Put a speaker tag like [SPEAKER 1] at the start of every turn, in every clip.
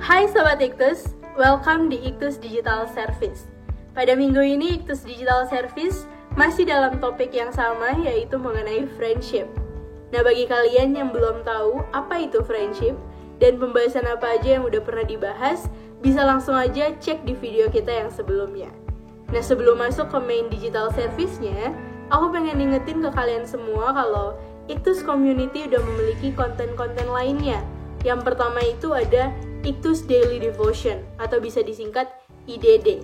[SPEAKER 1] Hai Sobat Iktus, welcome di Iktus Digital Service. Pada minggu ini Iktus Digital Service masih dalam topik yang sama, yaitu mengenai friendship. Nah, bagi kalian yang belum tahu apa itu friendship dan pembahasan apa aja yang udah pernah dibahas, bisa langsung aja cek di video kita yang sebelumnya. Nah, sebelum masuk ke main digital service-nya, aku pengen ingetin ke kalian semua kalau Iktus Community udah memiliki konten-konten lainnya. Yang pertama itu ada Iktus Daily Devotion atau bisa disingkat IDD.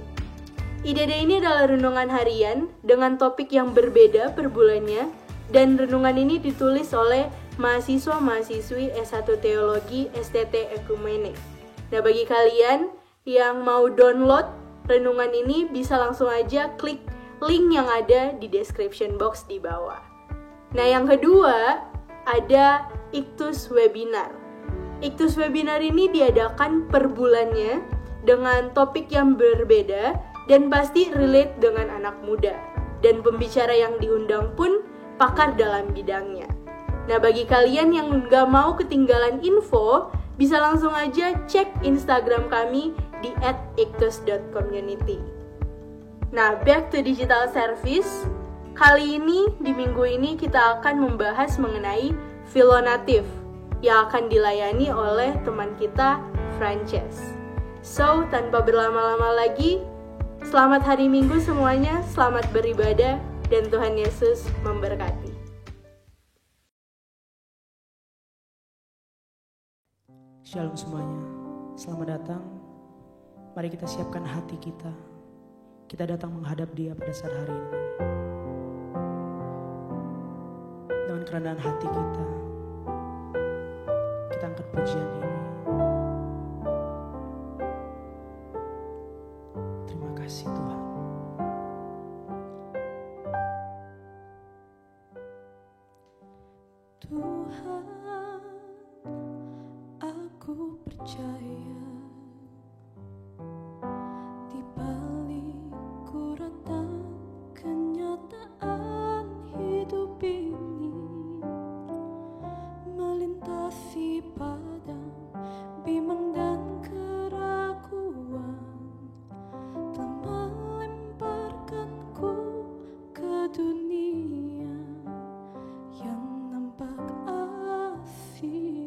[SPEAKER 1] IDD ini adalah renungan harian dengan topik yang berbeda per bulannya, dan renungan ini ditulis oleh mahasiswa-mahasiswi S1 Teologi STT Ekumenik. Nah, bagi kalian yang mau download renungan ini bisa langsung aja klik link yang ada di description box di bawah. Nah, yang kedua ada Iktus Webinar. Iktus Webinar ini diadakan per bulannya dengan topik yang berbeda dan pasti relate dengan anak muda. Dan pembicara yang diundang pun pakar dalam bidangnya. Nah, bagi kalian yang nggak mau ketinggalan info, bisa langsung aja cek Instagram kami di @iktus.community. Nah, back to digital service. Kali ini, di minggu ini kita akan membahas mengenai Filonatif yang akan dilayani oleh teman kita, Frances. So, tanpa berlama-lama lagi, selamat hari Minggu semuanya, selamat beribadah, dan Tuhan Yesus memberkati.
[SPEAKER 2] Shalom semuanya, selamat datang. Mari kita siapkan hati kita. Kita datang menghadap Dia pada saat hari ini. Dengan kerendahan hati kita angkat pujian ini. Terima kasih Tuhan.
[SPEAKER 3] Tuhan, aku percaya di balik kuratan kenyataan hidup ini melintasi padang bimbang dan keraguan, telah melemparkanku ke dunia yang nampak asing.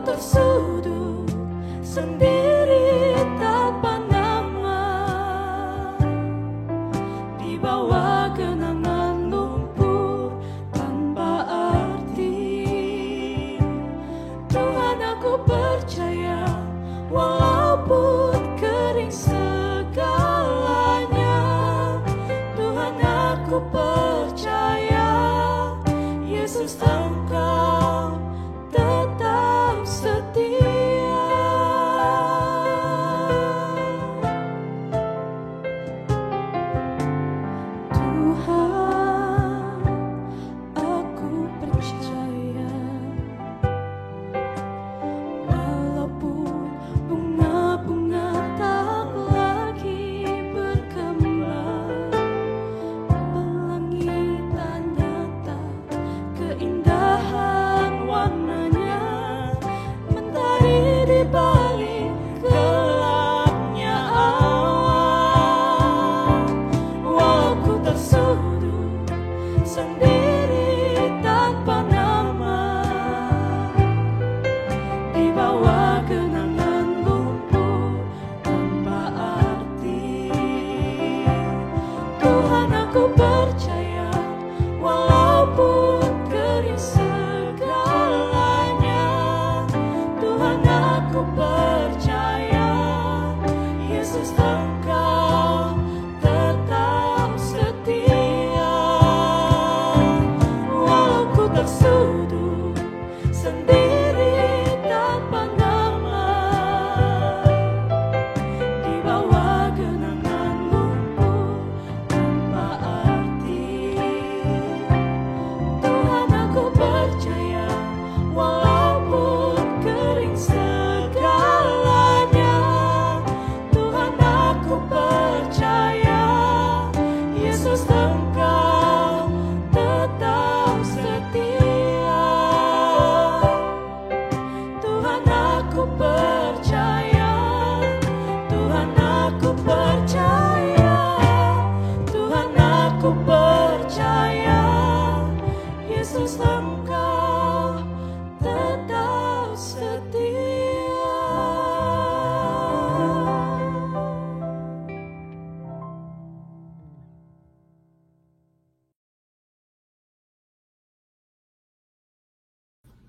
[SPEAKER 3] Tersuduk sendiri tanpa nama, di bawah genangan lumpur tanpa arti. Tuhan, aku percaya walaupun kering segalanya. Tuhan, aku percaya Yesus Engkau tetap setia. Tuhan, aku percaya walaupun bunga-bunga tak lagi berkembang, pelangi tak nyata keindahan warnanya mentari di balik gelapnya awan. Walau ku tersuduk sendiri tanpa nama, di bawah genangan lumpur tanpa arti. Tuhan, aku percaya walaupun kering segalanya. Tuhan, aku percaya Yesus Engkau tetap setia.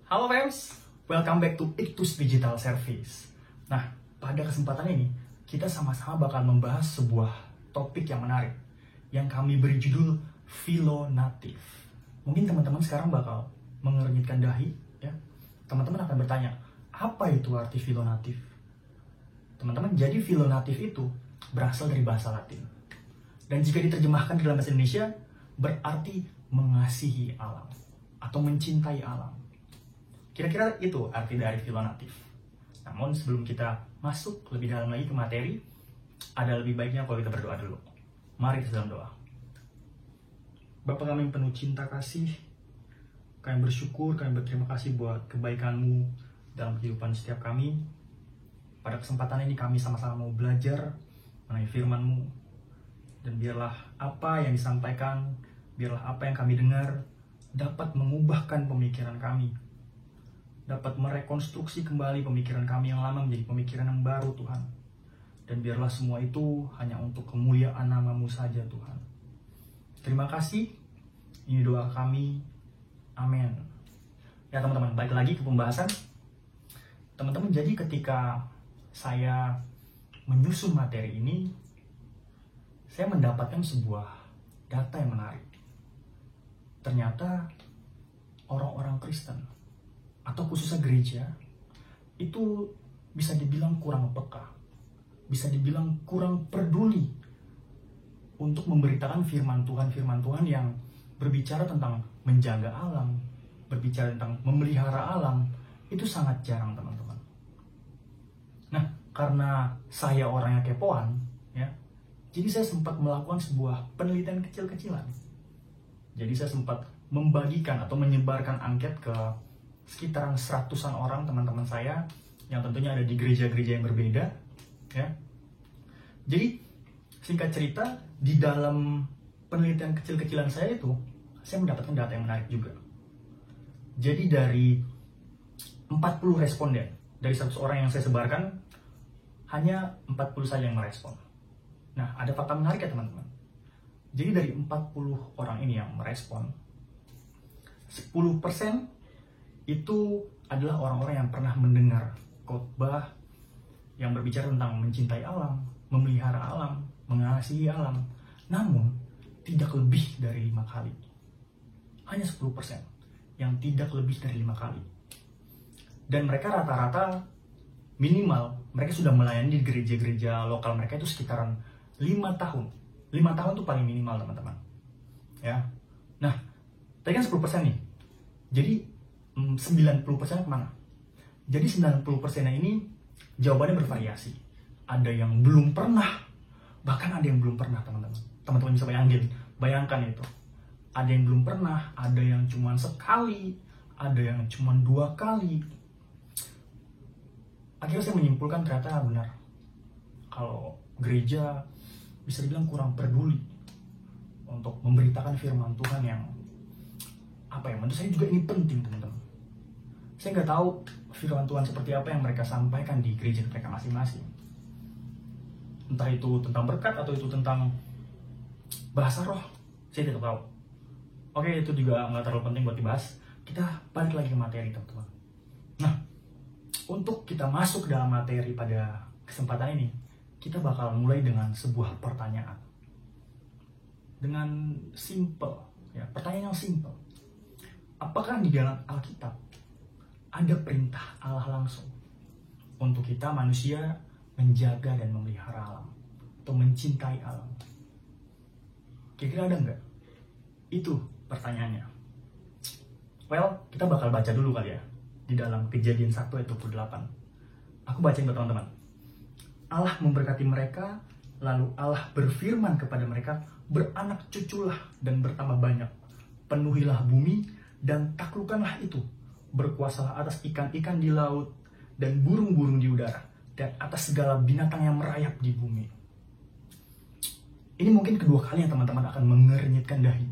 [SPEAKER 4] Halo fans, welcome back to Iktus Digital Service. Nah, pada kesempatan ini kita sama-sama bakal membahas sebuah topik yang menarik yang kami beri judul Filonatif. Mungkin teman-teman sekarang bakal mengernyitkan dahi, ya. Teman-teman akan bertanya, apa itu arti filonatif? Teman-teman, jadi filonatif itu berasal dari bahasa Latin. Dan jika diterjemahkan dalam bahasa Indonesia, berarti mengasihi alam atau mencintai alam. Kira-kira itu arti dari filonatif. Namun sebelum kita masuk lebih dalam lagi ke materi, ada lebih baiknya kalau kita berdoa dulu. Mari kita dalam doa. Bapa kami yang penuh cinta kasih, kami bersyukur, kami berterima kasih buat kebaikan-Mu dalam kehidupan setiap kami. Pada kesempatan ini kami sama-sama mau belajar mengenai firman-Mu. Dan biarlah apa yang disampaikan, biarlah apa yang kami dengar dapat mengubahkan pemikiran kami, dapat merekonstruksi kembali pemikiran kami yang lama menjadi pemikiran yang baru, Tuhan. Dan biarlah semua itu hanya untuk kemuliaan nama-Mu saja, Tuhan. Terima kasih. Ini doa kami. Amin. Ya teman-teman, balik lagi ke pembahasan. Teman-teman, jadi ketika saya menyusun materi ini, saya mendapatkan sebuah data yang menarik. Ternyata orang-orang Kristen atau khususnya gereja itu bisa dibilang kurang peka, bisa dibilang kurang peduli untuk memberitakan firman Tuhan yang berbicara tentang menjaga alam, berbicara tentang memelihara alam. Itu sangat jarang, teman-teman. Nah, karena saya orangnya kepoan, ya, jadi saya sempat melakukan sebuah penelitian kecil-kecilan. Jadi saya sempat membagikan atau menyebarkan angket ke sekitaran 100-an orang teman-teman saya yang tentunya ada di gereja-gereja yang berbeda, ya. Jadi singkat cerita, di dalam penelitian kecil-kecilan saya itu, saya mendapatkan data yang menarik juga. Jadi dari 40 responden dari 100 orang yang saya sebarkan, hanya 40 saja yang merespon. Nah, ada fakta menarik ya teman-teman. Jadi dari 40 orang ini yang merespon, 10% itu adalah orang-orang yang pernah mendengar khotbah yang berbicara tentang mencintai alam, memelihara alam, mengasihi alam, namun tidak lebih dari 5 kali. Hanya 10% yang tidak lebih dari 5 kali. Dan mereka rata-rata minimal, mereka sudah melayani di gereja-gereja lokal mereka itu sekitaran 5 tahun. 5 tahun itu paling minimal, teman-teman. Ya. Nah, tadi kan 10% nih. Jadi 90% kemana? Jadi 90% ini jawabannya bervariasi. Ada yang belum pernah, bahkan ada yang belum pernah, teman-teman. Teman-teman bisa bayangkan itu. Ada yang belum pernah, ada yang cuma sekali, ada yang cuma 2 kali. Akhirnya saya menyimpulkan ternyata benar. Kalau gereja bisa dibilang kurang peduli untuk memberitakan firman Tuhan yang menurut saya juga ini penting, teman-teman. Saya nggak tahu firman Tuhan seperti apa yang mereka sampaikan di gereja mereka masing-masing. Entah itu tentang berkat atau itu tentang bahasa roh, saya tidak tahu. Oke, itu juga nggak terlalu penting buat dibahas. Kita balik lagi ke materi, teman-teman. Nah, untuk kita masuk dalam materi pada kesempatan ini, kita bakal mulai dengan sebuah pertanyaan. Dengan simple, ya, pertanyaan yang simple. Apakah di dalam Alkitab ada perintah Allah langsung untuk kita manusia menjaga dan memelihara alam atau mencintai alam? Kira-kira ada nggak? Itu pertanyaannya. Well, kita bakal baca dulu kali ya di dalam Kejadian 1 ayat 28. Aku bacain buat teman-teman. Allah memberkati mereka, lalu Allah berfirman kepada mereka, beranak cuculah dan bertambah banyak, penuhilah bumi dan taklukkanlah itu, berkuasalah atas ikan-ikan di laut dan burung-burung di udara, dan atas segala binatang yang merayap di bumi. Ini mungkin kedua kalinya teman-teman akan mengernyitkan dahi.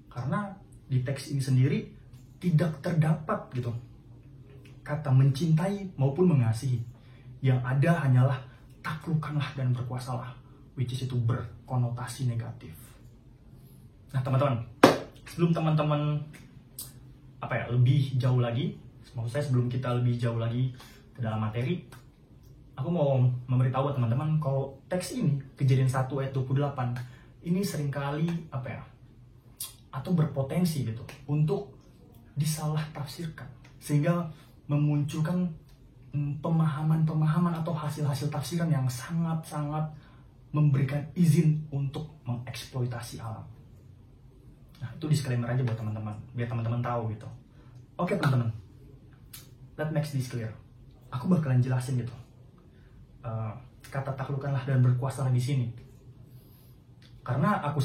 [SPEAKER 4] Karena di teks ini sendiri tidak terdapat gitu kata mencintai maupun mengasihi. Yang ada hanyalah taklukkanlah dan berkuasalah, which is itu berkonotasi negatif. Nah teman-teman, sebelum teman-teman lebih jauh lagi, maksud saya sebelum kita lebih jauh lagi ke dalam materi, aku mau memberitahu teman-teman kalau teks ini, Kejadian 1 ayat 28, ini seringkali atau berpotensi gitu untuk disalah tafsirkan, sehingga memunculkan pemahaman-pemahaman atau hasil-hasil tafsiran yang sangat-sangat memberikan izin untuk mengeksploitasi alam. Nah, itu disclaimer aja buat teman-teman, biar teman-teman tahu gitu. Oke teman-teman, let's make this clear. Aku bakalan jelasin gitu. Kata taklukkanlah dan berkuasalah di sini. Karena aku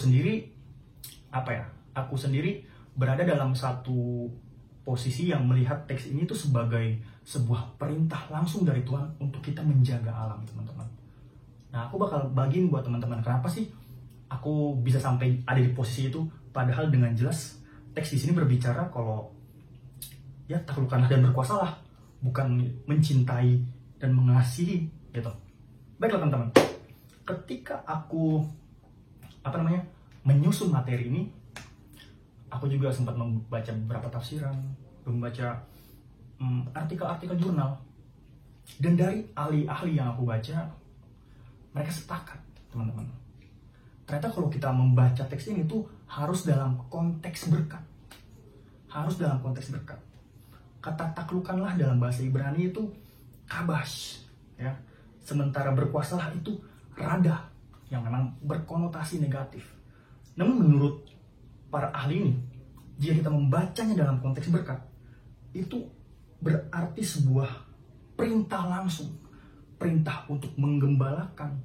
[SPEAKER 4] sendiri berada dalam satu posisi yang melihat teks ini tuh sebagai sebuah perintah langsung dari Tuhan untuk kita menjaga alam, teman-teman. Nah, aku bakal bagiin buat teman-teman kenapa sih aku bisa sampai ada di posisi itu, padahal dengan jelas teks di sini berbicara kalau ya taklukkanlah dan berkuasalah, bukan mencintai dan mengasihi gitu. Baiklah teman-teman, ketika aku menyusun materi ini, aku juga sempat membaca beberapa tafsiran, membaca artikel-artikel jurnal, dan dari ahli-ahli yang aku baca, mereka sepakat teman-teman, ternyata kalau kita membaca teks ini tuh harus dalam konteks berkat. Kata taklukkanlah dalam bahasa Ibrani itu kabash, ya. Sementara berkuasalah itu rada, yang memang berkonotasi negatif. Namun menurut para ahli ini, jika kita membacanya dalam konteks berkat, itu berarti sebuah perintah langsung, perintah untuk menggembalakan,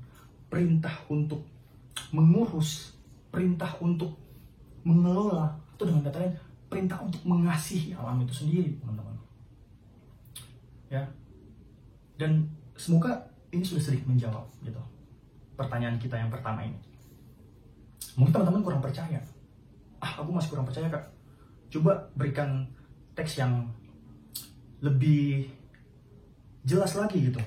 [SPEAKER 4] perintah untuk mengurus, perintah untuk mengelola, atau dengan kata lain, perintah untuk mengasihi alam itu sendiri, teman-teman. Ya, dan semoga ini sudah sedikit menjawab gitu pertanyaan kita yang pertama ini. Mungkin teman-teman kurang percaya. Aku masih kurang percaya kak. Coba berikan teks yang lebih jelas lagi gitu.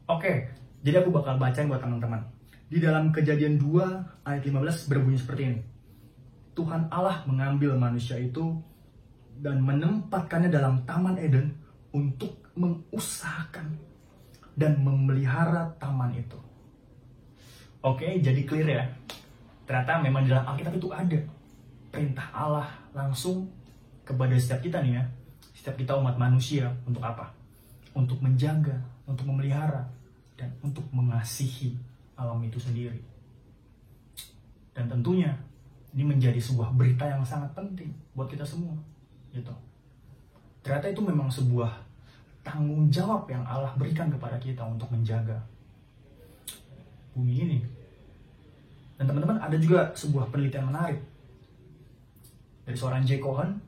[SPEAKER 4] Oke, jadi aku bakal bacain buat teman-teman. Di dalam Kejadian 2 ayat 15 berbunyi seperti ini. Tuhan Allah mengambil manusia itu dan menempatkannya dalam Taman Eden untuk mengusahakan dan memelihara taman itu. Oke, jadi clear ya. Ternyata memang di dalam Alkitab itu ada perintah Allah langsung kepada setiap kita nih ya. Setiap kita umat manusia untuk apa? Untuk menjaga, untuk memelihara, dan untuk mengasihi alam itu sendiri. Dan tentunya ini menjadi sebuah berita yang sangat penting buat kita semua gitu. Ternyata itu memang sebuah tanggung jawab yang Allah berikan kepada kita untuk menjaga bumi ini. Dan teman-teman, ada juga sebuah penelitian menarik dari seorang J. Cohen.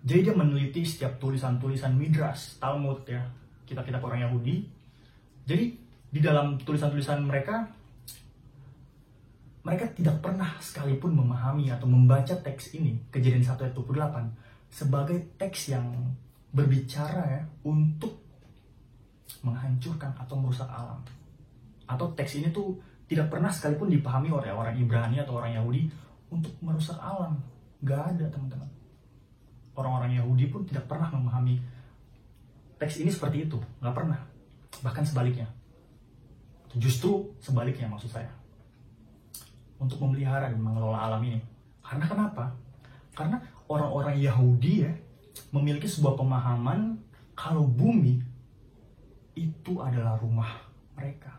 [SPEAKER 4] Jadi dia meneliti setiap tulisan-tulisan Midrash, Talmud ya, kitab-kitab orang Yahudi. Jadi di dalam tulisan-tulisan mereka tidak pernah sekalipun memahami atau membaca teks ini, Kejadian 1 ayat 28, sebagai teks yang berbicara ya untuk menghancurkan atau merusak alam. Atau teks ini tuh tidak pernah sekalipun dipahami oleh orang Ibrani atau orang Yahudi untuk merusak alam. Gak ada teman-teman. Orang-orang Yahudi pun tidak pernah memahami teks ini seperti itu. Gak pernah. Bahkan sebaliknya. Justru sebaliknya maksud saya. Untuk memelihara dan mengelola alam ini. Karena kenapa? Karena orang-orang Yahudi ya memiliki sebuah pemahaman kalau bumi itu adalah rumah mereka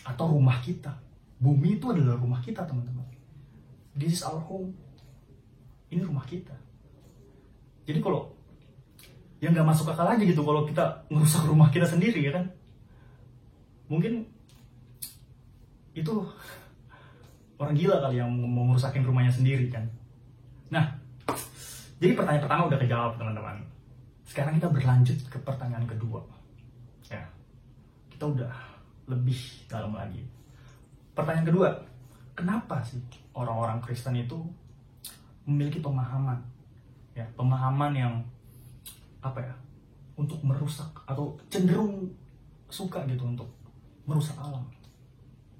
[SPEAKER 4] atau rumah kita. Bumi itu adalah rumah kita teman-teman. This is our home. Ini rumah kita. Jadi kalau yang nggak masuk akal aja gitu kalau kita ngerusak rumah kita sendiri ya kan, mungkin itu orang gila kali yang mau ngerusakin rumahnya sendiri kan. Nah, jadi pertanyaan pertama udah kejawab teman-teman. Sekarang kita berlanjut ke pertanyaan kedua. Ya, kita udah lebih dalam lagi. Pertanyaan kedua, kenapa sih orang-orang Kristen itu memiliki pemahaman, ya pemahaman yang untuk merusak atau cenderung suka gitu untuk merusak alam,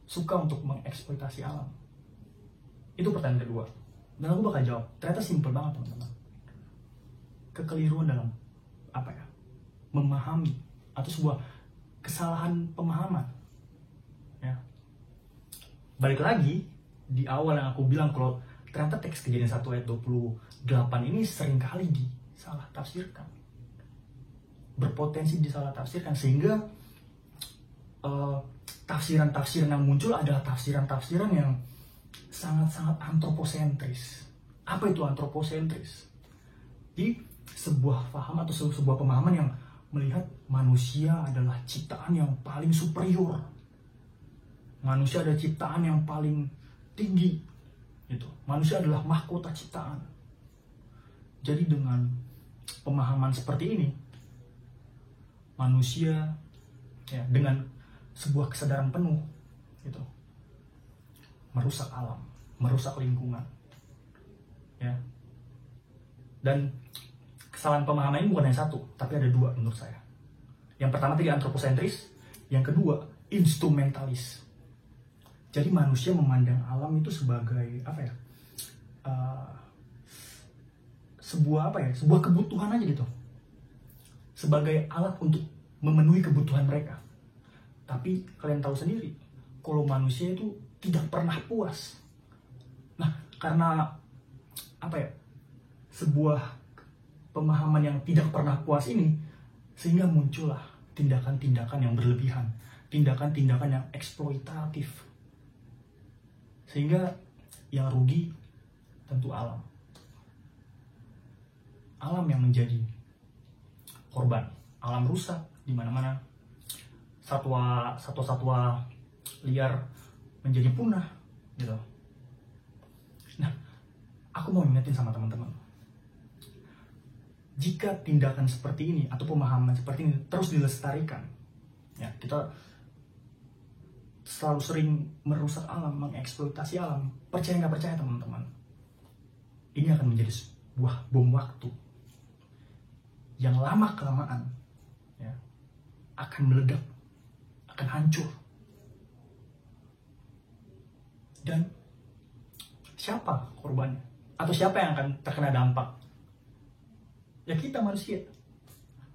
[SPEAKER 4] suka untuk mengeksploitasi alam? Itu pertanyaan kedua. Dan aku bakal jawab, ternyata simple banget teman-teman. Kekeliruan dalam memahami atau sebuah kesalahan pemahaman. Ya. Balik lagi di awal yang aku bilang kalau ternyata teks Kejadian 1 ayat 28 ini seringkali disalah tafsirkan, berpotensi disalah tafsirkan, sehingga tafsiran-tafsiran yang muncul adalah tafsiran-tafsiran yang sangat-sangat antroposentris. Apa itu antroposentris? Jadi sebuah paham atau sebuah pemahaman yang melihat manusia adalah ciptaan yang paling superior, manusia adalah ciptaan yang paling tinggi, gitu. Manusia adalah mahkota ciptaan. Jadi dengan pemahaman seperti ini, manusia ya, dengan sebuah kesadaran penuh, gitu, merusak alam, merusak lingkungan, ya. Dan kesalahan pemahaman ini bukan hanya satu, tapi ada dua menurut saya. Yang pertama tadi antroposentris, yang kedua instrumentalis. Jadi manusia memandang alam itu sebagai sebuah kebutuhan aja gitu, sebagai alat untuk memenuhi kebutuhan mereka. Tapi kalian tahu sendiri, kalau manusia itu tidak pernah puas. Nah, karena sebuah pemahaman yang tidak pernah puas ini, sehingga muncullah tindakan-tindakan yang berlebihan, tindakan-tindakan yang eksploitatif, sehingga yang rugi tentu alam yang menjadi korban. Alam rusak di mana-mana, satwa-satwa liar menjadi punah, gitu. Nah, aku mau ingetin sama teman-teman, jika tindakan seperti ini atau pemahaman seperti ini terus dilestarikan, ya, kita selalu sering merusak alam, mengeksploitasi alam. Percaya nggak percaya teman-teman, ini akan menjadi sebuah bom waktu yang lama kelamaan, ya, akan meledak, akan hancur. Dan siapa korbannya? Atau siapa yang akan terkena dampak? Ya kita manusia.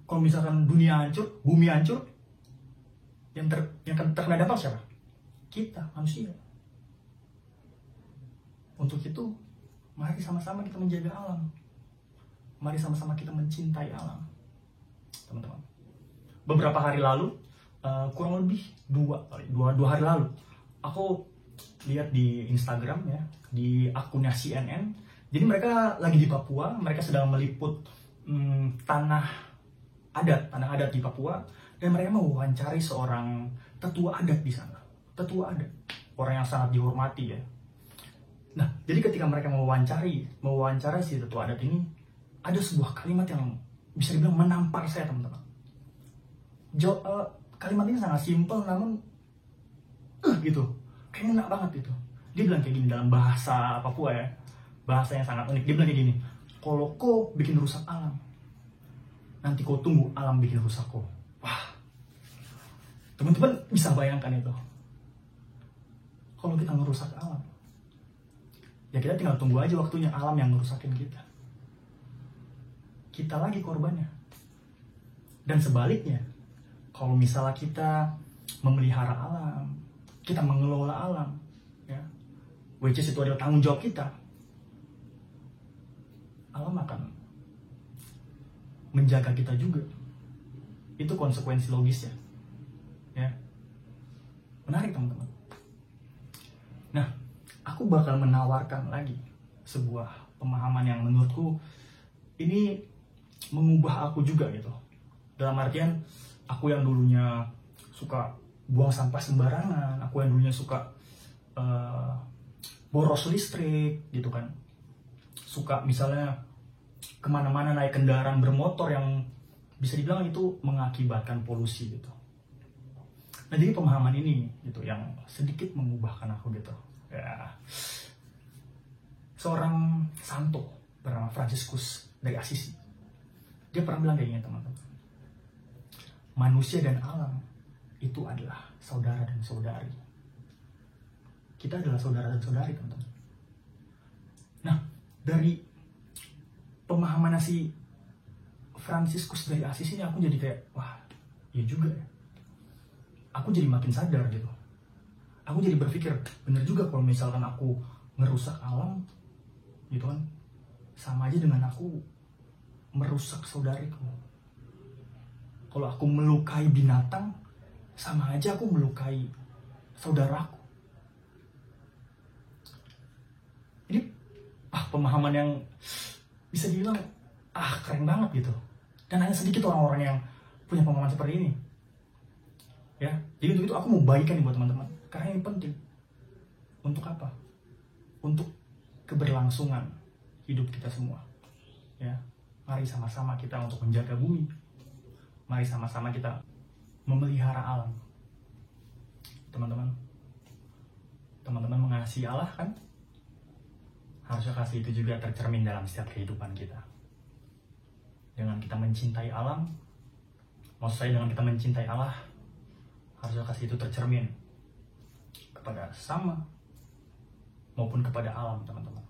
[SPEAKER 4] Kalau misalkan dunia hancur, bumi hancur, yang terkena dampak siapa? Kita manusia. Untuk itu, mari sama-sama kita menjaga alam. Mari sama-sama kita mencintai alam, teman-teman. Beberapa hari lalu, kurang lebih dua hari lalu, aku lihat di Instagram, ya, di akunnya CNN. Jadi mereka lagi di Papua, mereka sedang meliput tanah adat di Papua, dan mereka mewawancari seorang tetua adat di sana. Tetua adat, orang yang sangat dihormati, ya. Nah, jadi ketika mereka mewawancari si tetua adat ini, ada sebuah kalimat yang bisa dibilang menampar saya, teman-teman. Kalimat ini sangat simpel, namun gitu, kayak enak banget gitu. Dia bilang kayak gini dalam bahasa Papua, ya, bahasa yang sangat unik. Dia bilang kayak gini, kalau kau bikin rusak alam, nanti kau tunggu alam bikin rusak kau. Wah, teman-teman bisa bayangkan itu. Kalau kita ngerusak alam, ya kita tinggal tunggu aja waktunya alam yang ngerusakin kita. Kita lagi korbannya. Dan sebaliknya, kalau misalnya kita memelihara alam, kita mengelola alam, ya, which is itu adalah tanggung jawab kita, alam akan menjaga kita juga. Itu konsekuensi logisnya, ya. Menarik, teman-teman. Nah, aku bakal menawarkan lagi sebuah pemahaman yang menurutku ini mengubah aku juga, gitu. Dalam artian, aku yang dulunya suka buang sampah sembarangan, aku yang dulunya suka boros listrik, gitu kan. Suka misalnya kemana-mana naik kendaraan bermotor yang bisa dibilang itu mengakibatkan polusi, gitu. Nah, jadi pemahaman ini gitu yang sedikit mengubahkan aku, gitu. Ya. Seorang santo bernama Fransiskus dari Assisi, dia pernah bilang kayak gini, teman-teman. Manusia dan alam itu adalah saudara dan saudari. Kita adalah saudara dan saudari, teman-teman. Nah, dari pemahaman si Fransiskus dari Asis ini aku jadi kayak, wah, iya juga ya. Aku jadi makin sadar gitu. Aku jadi berpikir, bener juga kalau misalkan aku ngerusak alam, gitu kan, sama aja dengan aku merusak saudariku. Kalau aku melukai binatang, sama aja aku melukai saudaraku. Ini pemahaman yang bisa dibilang keren banget gitu. Dan hanya sedikit orang-orang yang punya pemahaman seperti ini. Ya, jadi untuk itu aku mau bagikan nih buat teman-teman. Karena ini penting. Untuk apa? Untuk keberlangsungan hidup kita semua. Ya, mari sama-sama kita untuk menjaga bumi. Mari sama-sama kita memelihara alam. Teman-teman mengasihi Allah kan? Harusnya kasih itu juga tercermin dalam setiap kehidupan kita. Dengan kita mencintai alam, maksud saya dengan kita mencintai Allah, harusnya kasih itu tercermin kepada sesama maupun kepada alam, teman-teman.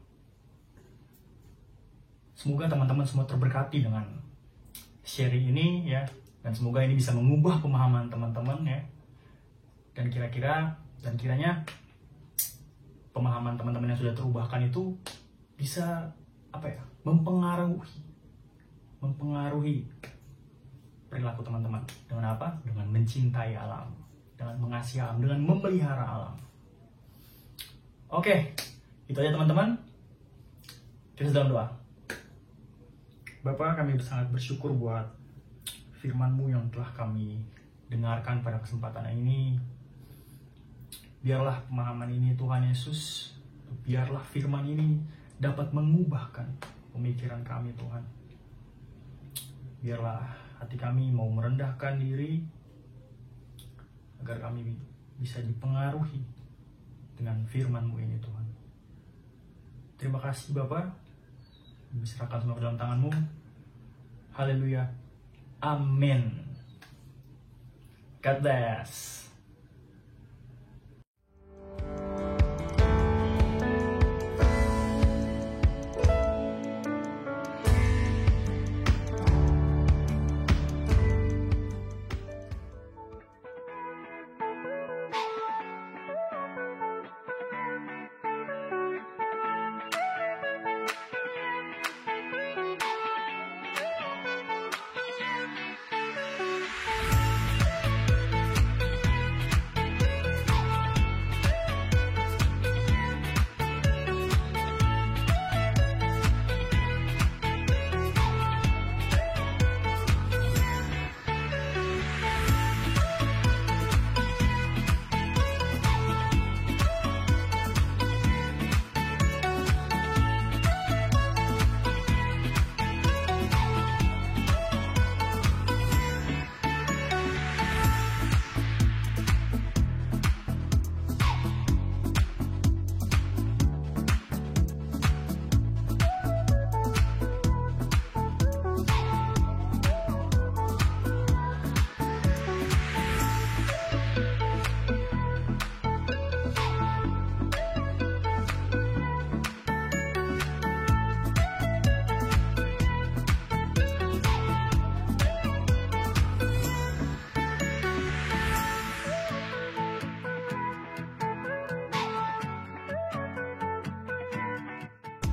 [SPEAKER 4] Semoga teman-teman semua terberkati dengan sharing ini ya, dan semoga ini bisa mengubah pemahaman teman-teman ya. Dan kiranya pemahaman teman-teman yang sudah terubahkan itu bisa mempengaruhi perilaku teman-teman. Dengan apa? Dengan mencintai alam, dengan mengasihi alam, dengan memelihara alam. Oke, itu aja teman-teman. Kita dalam doa. Bapa, kami sangat bersyukur buat firman-Mu yang telah kami dengarkan pada kesempatan ini. Biarlah pemahaman ini Tuhan Yesus, biarlah firman ini dapat mengubahkan pemikiran kami Tuhan. Biarlah hati kami mau merendahkan diri agar kami bisa dipengaruhi dengan firman-Mu ini Tuhan. Terima kasih Bapa, diserahkan semua ke dalam tangan-Mu. Haleluya. Amin. God bless.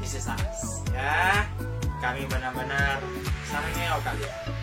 [SPEAKER 5] This is us, ya. Kami benar-benar sarangnya kalian.